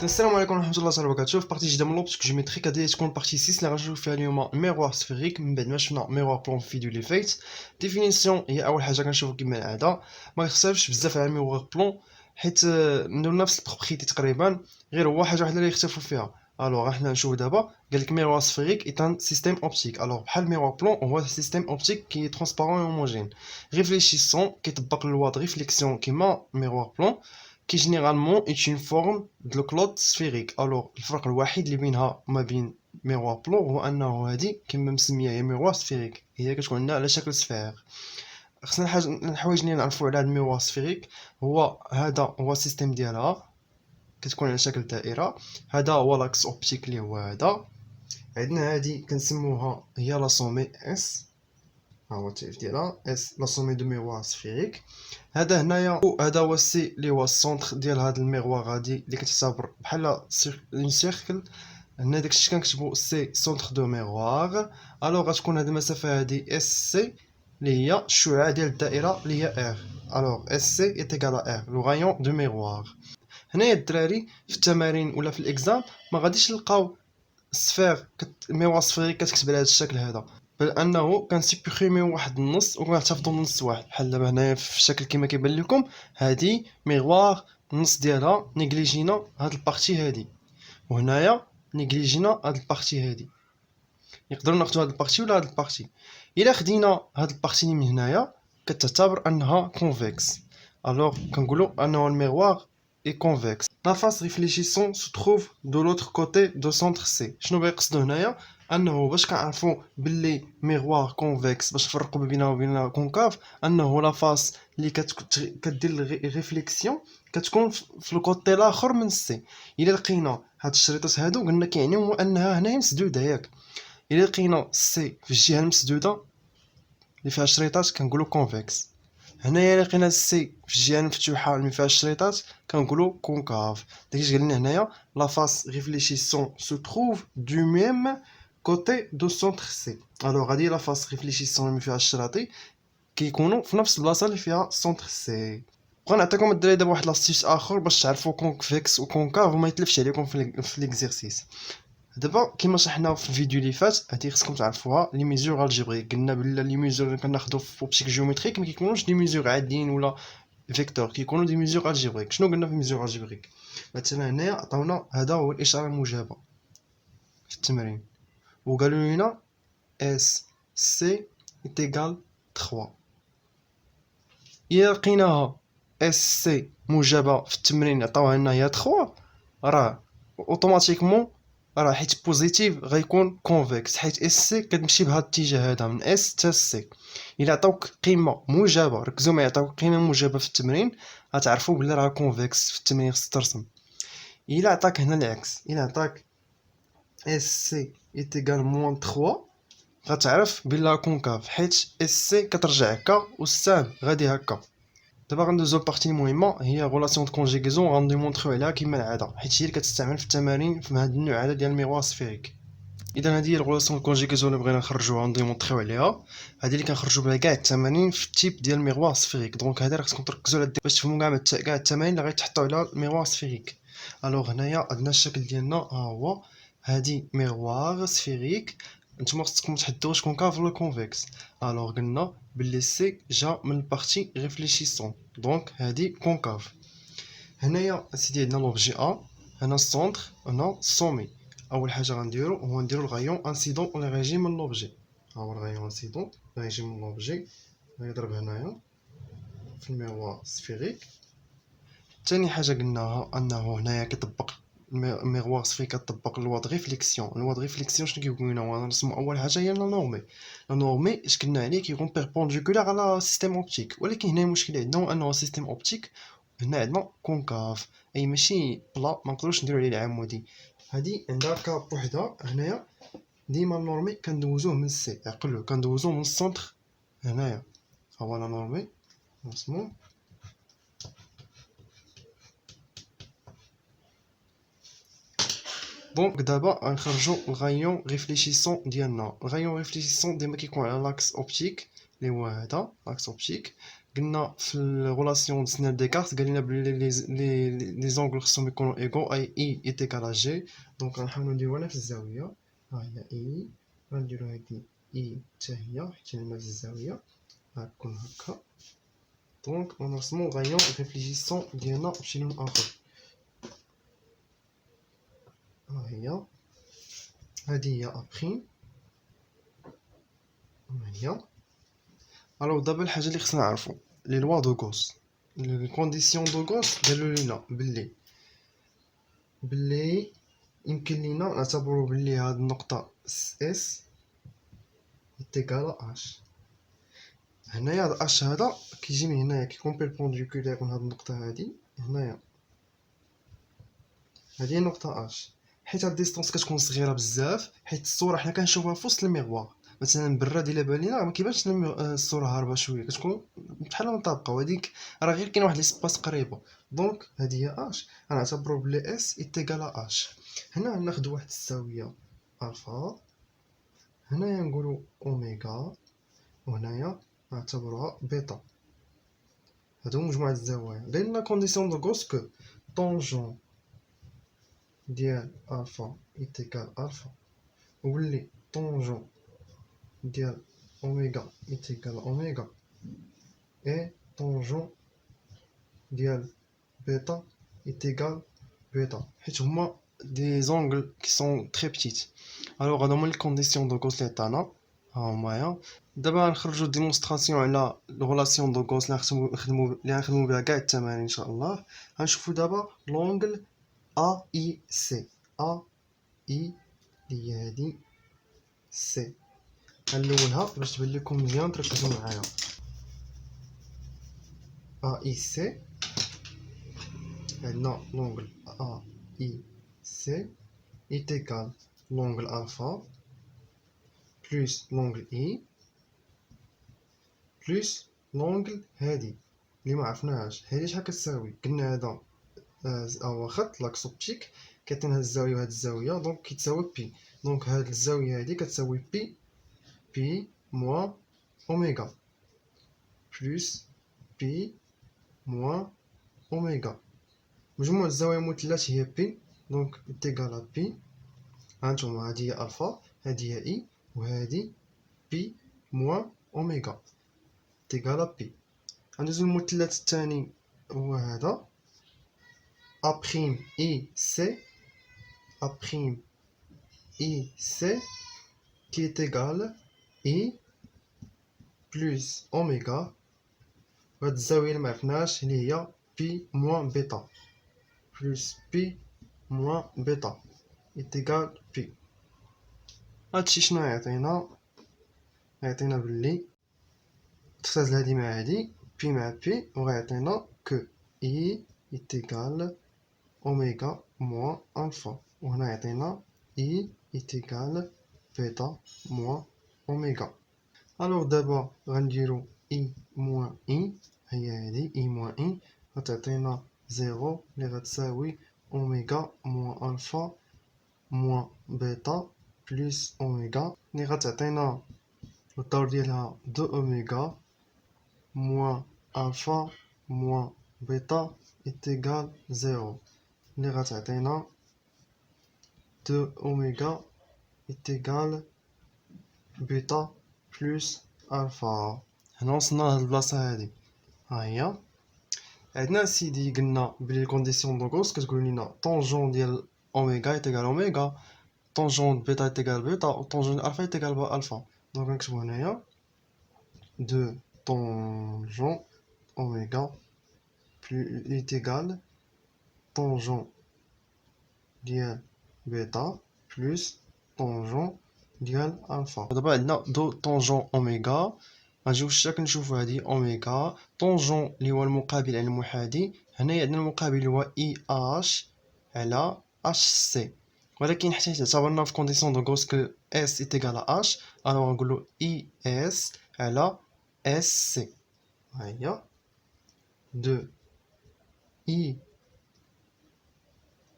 السلام عليكم ورحمة الله تعالى وبركاته. في بارتي جديدة من لوبسيك جيومتريك غادي تكون بارتي 6 اللي غنشوف فيها اليوم ميغوار سفيريك من بعد ما شفنا ميغوار بلون في الفيديو اللي فايت. ديفينيسيون هي اول حاجه كنشوفو كما العاده، ما يختلفش بزاف على ميغوار بلون حيت نديرو نفس البروبريتي تقريبا، غير هو حاجه وحده اللي يختلفوا فيها. الوغ حنا نشوف دابا قالك ميغوار سفيريك ايت ان سيستيم اوبتيك. الوغ بحال ميغوار بلون هو سيستيم اوبتيك كي ترونسبارون هوموجين ريفليشيسون كيطبق لوا د ريفليكسيون كيما ميغوار بلون qui généralement est une forme de cloud sphérique. Alors الفرق الوحيد اللي بينها وما بين ميغوار بلون هو انه هادي كما مسميه هي ميغوار سفيريك، هي كتكون عندنا على شكل سفير. خصنا حاجه الحوايج اللي نعرفوا على هاد الميغوار سفيريك، هو هذا هو السيستيم ديالها كتكون على شكل دائره. هذا هو لاكس اوبتيك اللي هو هذا. عندنا هادي كنسموها هي لا سومي اس، ها هو التعريف ديالها اس لا سومي دو ميغوار سفيريك. هذا هنايا هذا هو سي اللي هو السونتر ديال هذا الميغوار غادي اللي كتعتبر بحال اون سيركل. هنا داكشي كنكتبو سي سونتر دو ميغوار. الوغ غتكون هاد المسافه هادي اس سي اللي هي الشعاع ديال الدائره اللي هي ار. الوغ اس سي ايتيغال ار لو غايون دو ميغوار. هنايا الدراري في التمارين ولا في الاكزام ما غاديش نلقاو سفير ميغوار سفيريك كتكتب على هذا الشكل هذا، بل انه كنسيبريميو واحد النص وكنحتفظوا النص واحد. بحال دابا هنايا في الشكل كما كيبان لكم هادي ميغوار النص ديالها نيغليجينا هاد البارتي هادي، وهنايا نيغليجينا هاد البارتي هادي. نقدروا ناخذوا هاد البارتي ولا هاد البارتي. الا خدينا هاد البارتي اللي من هنايا كتعتبر انها كونفكس. الوغ كنقولوا انه الميغوار est convexe. La face réfléchissante se trouve de l'autre côté de centre C. شنو بيقصدوا هنايا؟ انه باش كنعرفوا باللي ميغوار كونفكس باش نفرقوا بينها وبين كونكاف، انه لا فاس اللي كدير ريفليكسيون كتكون في الكوتي الاخر من السي. الا لقينا هاد الشريطات هادو قلنا كيعنيو انها هنايا مسدوده ياك. الا لقينا السي في الجهه المسدوده اللي فيها الشريطات كنقولوا كونفكس. هنايا لقينا السي في الجهه المفتوحه اللي فيها الشريطات كنقولوا كونكاف. داكشي قال لنا هنايا لا فاس ريفليشيسون سو تروف دو ميم كوتي دو سونتر سي. الوغ غادي لا فاس ريفليشيسون اللي فيها الشراطي كيكونوا في نفس البلاصه اللي فيها سونتر سي. بغا نعطيكم الدراري دابا واحد لاستيس اخر باش تعرفوا كونفكس وكونكاف وما يتلفش عليكم في ليكزيرسيس. دابا كيما شرحنا في الفيديو اللي فات هادي خصكم تعرفوها لي ميزور الجبريك. قلنا بلا لي ميزور اللي كناخذو في اوبتيك جيومتريك ما كيكونوش دي ميزور عاديين ولا فيكتور، كيكونوا دي ميزور الجبريك. شنو قلنا في ميزور الجبريك؟ مثلا هنايا عطاونا هذا هو الاشاره الموجبه في التمرين وقالوا لنا اس سي ايتيغال 3. الا لقيناها اس سي موجبه في التمرين عطاوها لنا هي 3، راه اوتوماتيكمون راه حيت بوزيتيف غيكون كونفكس حيت اس سي كتمشي بهذا الاتجاه هذا من اس حتى سي. الا عطاوك قيمه موجبه، ركزوا معايا، عطاوك قيمه موجبه في التمرين غتعرفوا بلي راه كونفكس في التمرين خصك ترسم. الا عطاك هنا العكس، الا عطاك اس سي ايتيغال موان 3 غتعرف بلا كونكاف حيت اس سي كترجع هكا والسهم غادي هكا. دابا غندوزو لبارتي مهمه هي غولاسيون دو كونجيغيزون، غنديمونطريو عليها كما العاده حيت هي اللي كتستعمل في التمارين في هذا النوع هذا ديال الميغوار سفيريك. اذا هذه هي الغولاسيون دو كونجيغيزون اللي بغينا نخرجوها ونديمونطريو عليها، هذه اللي كنخرجوا بها كاع التمارين في التيب ديال الميغوار سفيريك. دونك هذا راه خصكم تركزوا على باش تفهموا كاع التمارين اللي غيتحطوا على الميغوار سفيريك. الوغ هنايا عندنا الشكل ديالنا ها هو، هذه ميغوار سفيريك. نتوما خصكم تحددوا واش كونكاف ولا كونفكس. الوغ قلنا باللي سي جا من البارتي ريفليشيسون، دونك هادي كونكاف. هنايا اسيدي عندنا لوبجي ا، هنا السونتر، هنا السومي. اول حاجه غنديرو هو نديرو الغايون انسيدون ولا غيجي من لوبجي. ها هو الغايون انسيدون غيجي من لوبجي غيضرب هنايا في الميغوار سفيريك. ثاني حاجه قلناها انه هنايا كيطبق الميغوار سفيريك كطبق لوا د ريفليكسيون. لوا د ريفليكسيون شنو كيقول لنا؟ هو نرسمو اول حاجه هي لا نورمي. لا نورمي اش قلنا عليه كيكون بيربونديكولار على سيستيم اوبتيك، ولكن هنا المشكل عندنا هو انه سيستيم اوبتيك هنا عندنا كونكاف اي ماشي بلا، ما نقدروش نديرو عليه العمودي. هادي عندها كا بوحدها. هنايا ديما النورمي كندوزوه من السي، عقلو كندوزوه من السونتر هنايا. ها هو لا نورمي نرسمو. دونك دابا غنخرجو الغايون ريفليشيسون ديالنا. الغايون ريفليشيسون ديما كيكون على لاكس اوبتيك اللي هو هذا لاكس اوبتيك. قلنا في الريلاسيون دزنا ديكارت قال لنا بلي لي زونغل خصهم يكونوا ايغو اي اي ايكال ا جي. دونك غنحاولوا نديروها نفس الزاويه. ها هي اي، غنديرو هادي اي حتى هي حيت هي نفس الزاويه غتكون هكا. دونك غنرسمو غايون ريفليجيسون ديالنا بشي لون اخر. ها هي هادي هي ابخي، ها هي. الوغ دابا الحاجه اللي خصنا نعرفو لي لوا دو غوس، لي كونديسيون دو غوس قالوا لنا بلي يمكن لينا نعتبروا بلي هاد النقطه اس تيكالا اش. هنايا هاد اش هذا كيجي من هنايا كيكون بيربونديكولير من هاد النقطه هادي هنايا. هادي هي النقطه اش، حيت هاد الديستونس كتكون صغيره بزاف، حيت الصوره حنا كنشوفوها في وسط الميغوار. مثلا برا الا بان لينا ما كيبانش الصوره هاربه شويه، كتكون بحال مطابقه، وهاديك راه غير كاين واحد ليسباس قريبه. دونك هادي هي اش، غنعتبروا بلي اس ايتيكالا اش. هنا غناخدو واحد الزاويه الفا، هنايا نقولوا اوميغا، وهنايا نعتبروها بيتا. هادو مجموعة الزوايا. قال لنا كونديسيون دو غوس كو طونجون ديال الفا ايتيكال الفا، واللي طونجون ديال اوميغا ايتيكال اوميغا، اي طونجون ديال بيتا ايتيكال بيتا، حيت هما دي زونغل كي سون تري بتيت. الوغ هادو هما لي كونديسيون دو غوس لي عطانا، ها هما. دابا غنخرجوا ديمونستراسيون على الريلاسيون دو غوس اللي غنخدمو بها كاع التمارين ان شاء الله. غنشوفوا دابا لونغل ا اي سي. ا اي اللي هي هادي سي، غنلونها باش تبان لكم مزيان، تركزوا معايا. ا اي سي، عندنا لونغل ا اي سي ايتيكال لونغل الفا بلس لونغل اي بلس لونغل هادي اللي ما عرفناهاش. هادي شحال كتساوي؟ قلنا هذا هو خط لاكس اوبتيك كيعطينا هاد الزاويه وهاد الزاويه، دونك كيتساوي بي. دونك هاد الزاويه هادي كتساوي بي موان اوميغا بلس بي موان اوميغا. مجموع الزوايا المثلث هي بي، دونك تيغال بي. هانتوما هادي هي الفا، هادي هي اي، وهادي بي موان اوميغا تيغال بي. غندوزو المثلث الثاني هو هذا ا بريم اي سي، ا بريم اي سي qui est égal I plus oméga. وهاد الزاوية اللي معرفناهاش اللي هي بي موان بيتا بلس بي موان بيتا est égal بي. هادشي شنو يعطينا؟ يعطينا بلي تختزل هادي مع هادي بي مع بي، وغيعطينا كو I est égal oméga موان الفا، وهنا يعطينا I est égal بيتا موان اوميغا. الوغ دابا غنديرو اي موان اي، هي هادي اي موان اي غتعطينا زيرو اللي غتساوي اوميغا موان الفا موان بيتا بلس اوميغا، اللي غتعطينا الدور ديالها دو اوميغا موان الفا موان بيتا إيتيغال زيرو، اللي غتعطينا دو اوميغا إيتيغال بيتا بلس الفا. هنا وصلنا لهاد البلاصه هادي. ها هي عندنا سيدي قلنا بلي كونديسيون دو غوس كتقول لنا طونجون ديال اوميغا ايتيغال اوميغا، طونجون بيتا ايتيغال بيتا، و طونجون الفا ايتيغال الفا. دونك نكتبو هنايا دو طونجون اوميغا ايتيغال طونجون ديال بيتا بلس طونجون ديال الفا. دابا عندنا دو طونجون اوميغا، غنجيو الشكل نشوفو هادي اوميغا طونجون اللي هو المقابل على المحاذي. هنايا عندنا المقابل اللي هو اي اش على اش سي، ولكن حتى اعتبرنا في كونديسيون دو غوس كو اس ايتيغال اش، الوغ غنقولو اي اس على اس سي. ها هي دو اي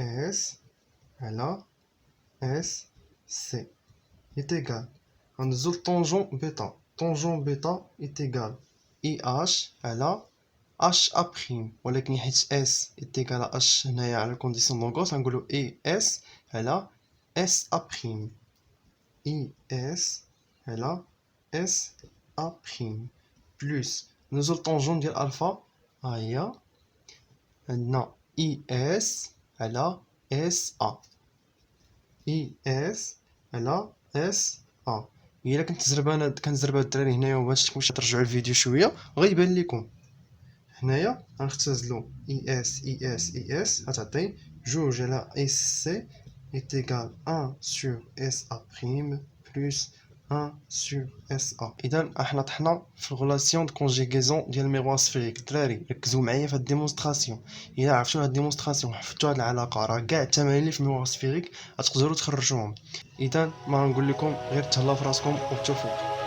اس على اس سي est égal. غندوزو لطونجون بيتا، طونجون بيتا est égal اي اش على اش ا بريم، ولكن حيت اس ايتيكال اش هنايا على الكونديسيون دون غوس غنقولو اي اس على اس ا بريم، اي اس على اس ا بريم بلوس نزول طونجون ديال الفا ها هي عندنا اي اس على اس ا، اي اس على اس ا. الا كنزرب هاد الدراري هنايا وباش ترجعوا الفيديو شويه غيبان لكم هنايا غنختزلو اي اس اي اس اي اس غتعطي جوج على اس سي ايتيكال 1 سور اس ا بريم بلس 1 سور اس ا. اذا احنا طحنا في الغولاسيون دو كونجيغيزون ديال الميغوار سفيريك. الدراري ركزوا معايا في هاد الديمونستراسيون، الا عرفتوا هاد الديمونستراسيون حفتوا هاد العلاقه راه كاع التمارين اللي في الميغوار سفيريك غتقدروا تخرجوهم. اذا ما غنقول لكم غير تهلاو في راسكم وبالتوفيق.